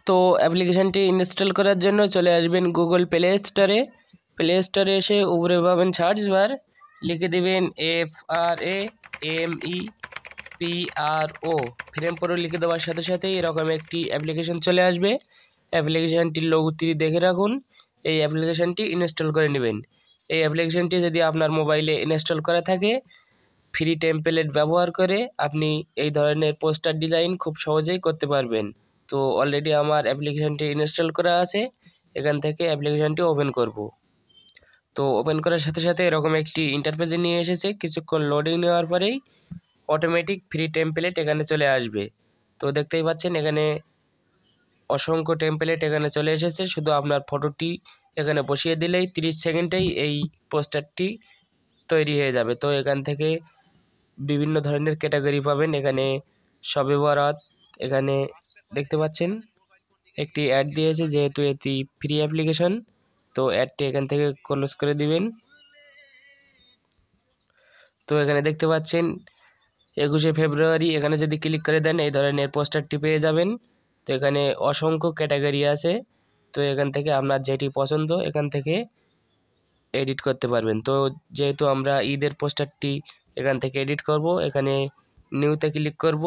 তো অ্যাপ্লিকেশানটি ইনস্টল করার জন্য চলে আসবেন গুগল প্লে স্টোরে এসে উপরে পাবেন সার্চ বার, লিখে দেবেন FRAMEPRO ফ্রেম প্রো লিখে দেওয়ার সাথে সাথেই এরকম একটি অ্যাপ্লিকেশান চলে আসবে। অ্যাপ্লিকেশানটির লোগোটি দেখে রাখুন, এই অ্যাপ্লিকেশানটি ইনস্টল করে নেবেন। এই অ্যাপ্লিকেশানটি যদি আপনার মোবাইলে ইনস্টল করা থাকে, ফ্রি টেমপ্লেট ব্যবহার করে আপনি এই ধরনের পোস্টার ডিজাইন খুব সহজেই করতে পারবেন। তো অলরেডি আমার অ্যাপ্লিকেশানটি ইনস্টল করা আছে, এখান থেকে অ্যাপ্লিকেশানটি ওপেন করব। তো ওপেন করার সাথে সাথে এরকম একটি ইন্টারফেসে নিয়ে এসেছে, কিছুক্ষণ লোডিং নেওয়ার পরেই অটোমেটিক ফ্রি টেমপ্লেট এখানে চলে আসবে। তো দেখতেই পাচ্ছেন এখানে অসংখ্য টেমপ্লেট এখানে চলে এসেছে, শুধু আপনার ফটোটি এখানে বসিয়ে দিলেই 30 সেকেন্ডেই এই পোস্টারটি তৈরি হয়ে যাবে। তো এখান থেকে বিভিন্ন ধরনের ক্যাটাগরি পাবেন। এখানে শবে বরাত, এখানে দেখতে পাচ্ছেন একটি অ্যাড দিয়েছে, যেহেতু এটি ফ্রি অ্যাপ্লিকেশন তো অ্যাডটি এখান থেকে ক্লোজ করে দিবেন। তো এখানে দেখতে পাচ্ছেন 21শে ফেব্রুয়ারি, এখানে যদি ক্লিক করে দেন এই ধরনের পোস্টারটি পেয়ে যাবেন। তো এখানে অসংখ্য ক্যাটাগরি আছে, তো এখান থেকে আপনার যেটি পছন্দ এখান থেকে এডিট করতে পারবেন। তো যেহেতু আমরা ঈদের পোস্টারটি এখান থেকে এডিট করব, এখানে নিউতে ক্লিক করব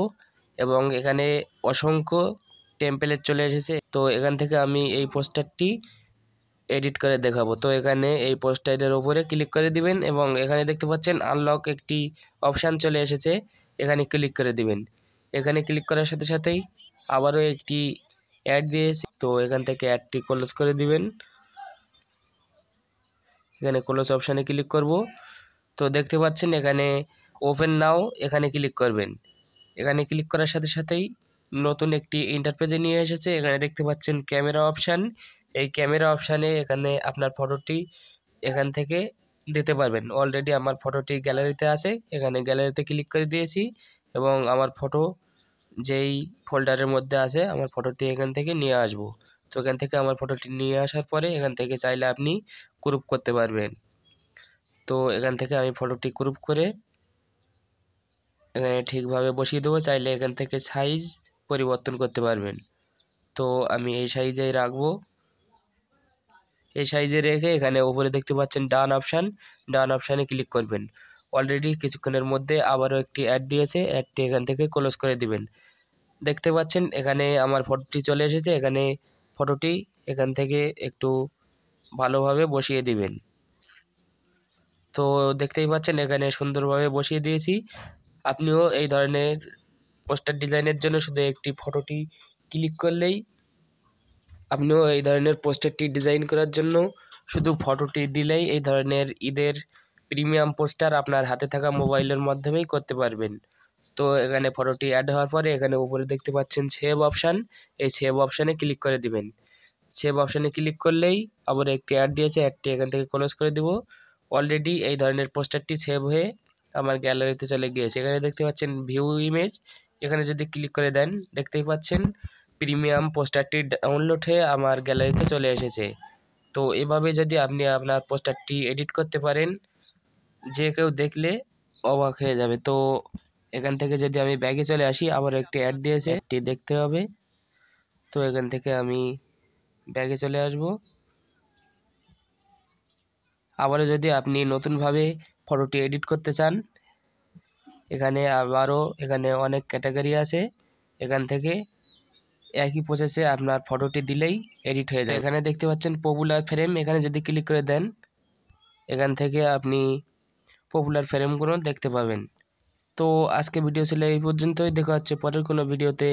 এবং এখানে অসংখ্য টেমপ্লেট চলে এসেছে। তো এখান থেকে আমি এই পোস্টারটি এডিট করে দেখাবো। তো এখানে এই পোস্টারের ওপরে ক্লিক করে দিবেন এবং এখানে দেখতে পাচ্ছেন আনলক একটি অপশান চলে এসেছে, এখানে ক্লিক করে দিবেন। এখানে ক্লিক করার সাথে সাথেই আবারও একটি অ্যাড দিয়েছে, তো এখান থেকে অ্যাডটি ক্লোজ করে দিবেন। এখানে ক্লোজ অপশানে ক্লিক করব। তো দেখতে পাচ্ছেন এখানে ওপেন নাও, এখানে ক্লিক করবেন। এখানে ক্লিক করার সাথে সাথেই নতুন একটি ইন্টারফেসে নিয়ে এসেছে। এখানে দেখতে পাচ্ছেন ক্যামেরা অপশান, এই ক্যামেরা অপশানে এখানে আপনার ফটোটি এখান থেকে দিতে পারবেন। অলরেডি আমার ফটোটি গ্যালারিতে আছে, এখানে গ্যালারিতে ক্লিক করে দিয়েছি এবং আমার ফটো যেই ফোল্ডারের মধ্যে আছে আমার ফটোটি এখান থেকে নিয়ে আসব। তো এখান থেকে আমার ফটোটি নিয়ে আসার পরে এখান থেকে চাইলে আপনি ক্রপ করতে পারবেন। তো এখান থেকে আমি ফটোটি ক্রপ করে এখানে ঠিকভাবে বসিয়ে দেবো, চাইলে এখান থেকে সাইজ পরিবর্তন করতে পারবেন। তো আমি এই সাইজেই রাখবো। এই সাইজে রেখে এখানে উপরে দেখতে পাচ্ছেন ডান অপশানে ক্লিক করবেন। অলরেডি কিছুক্ষণের মধ্যে আবারও একটি অ্যাড দিয়েছে, অ্যাডটি এখান থেকে ক্লোজ করে দিবেন। দেখতে পাচ্ছেন এখানে আমার ফটোটি চলে এসেছে, এখানে ফটোটি এখান থেকে একটু ভালোভাবে বসিয়ে দিবেন। তো দেখতেই পাচ্ছেন এখানে সুন্দরভাবে বসিয়ে দিয়েছি। আপনিও এই ধরনের পোস্টার ডিজাইনের জন্য শুধু একটি ফটোটি ক্লিক করলেই আপনিও এই ধরনের পোস্টারটি ডিজাইন করার জন্য শুধু ফটোটি দিলেই এই ধরনের ঈদের প্রিমিয়াম পোস্টার আপনার হাতে থাকা মোবাইলের মাধ্যমেই করতে পারবেন। তো এখানে ফটোটি অ্যাড হওয়ার পরে এখানে উপরে দেখতে পাচ্ছেন সেভ অপশান, এই সেভ অপশানে ক্লিক করে দিবেন। সেভ অপশানে ক্লিক করলেই আবার একটি অ্যাড দিয়েছে, অ্যাডটি এখান থেকে ক্লোজ করে দিব। অলরেডি এই ধরনের পোস্টারটি সেভ হয়ে আমার গ্যালারিতে চলে গিয়েছে। এখানে দেখতে পাচ্ছেন ভিউ ইমেজ, এখানে যদি ক্লিক করে দেন দেখতেই পাচ্ছেন প্রিমিয়াম পোস্টারটি ডাউনলোড হয়ে আমার গ্যালারিতে চলে এসেছে। তো এভাবে যদি আপনি আপনার পোস্টারটি এডিট করতে পারেন, যে কেউ দেখলে অবাক হয়ে যাবে। তো এখান থেকে যদি আমি ব্যাগে চলে আসি, আবার একটি অ্যাড দিয়েছে, এটি দেখতে হবে। তো এখান থেকে আমি ব্যাগে চলে আসব। আবারও যদি আপনি নতুনভাবে ফটোটি এডিট করতে চান, এখানে আবারও এখানে অনেক ক্যাটাগরি আছে, এখান থেকে একই প্রসেসে আপনার ফটোটি দিলেই এডিট হয়ে যায়। এখানে দেখতে পাচ্ছেন পপুলার ফ্রেম, এখানে যদি ক্লিক করে দেন এখান থেকে আপনি পপুলার ফ্রেমগুলো দেখতে পাবেন। তো আজকে ভিডিও ছিল এই পর্যন্তই, দেখা হচ্ছে পরের কোনো ভিডিওতে।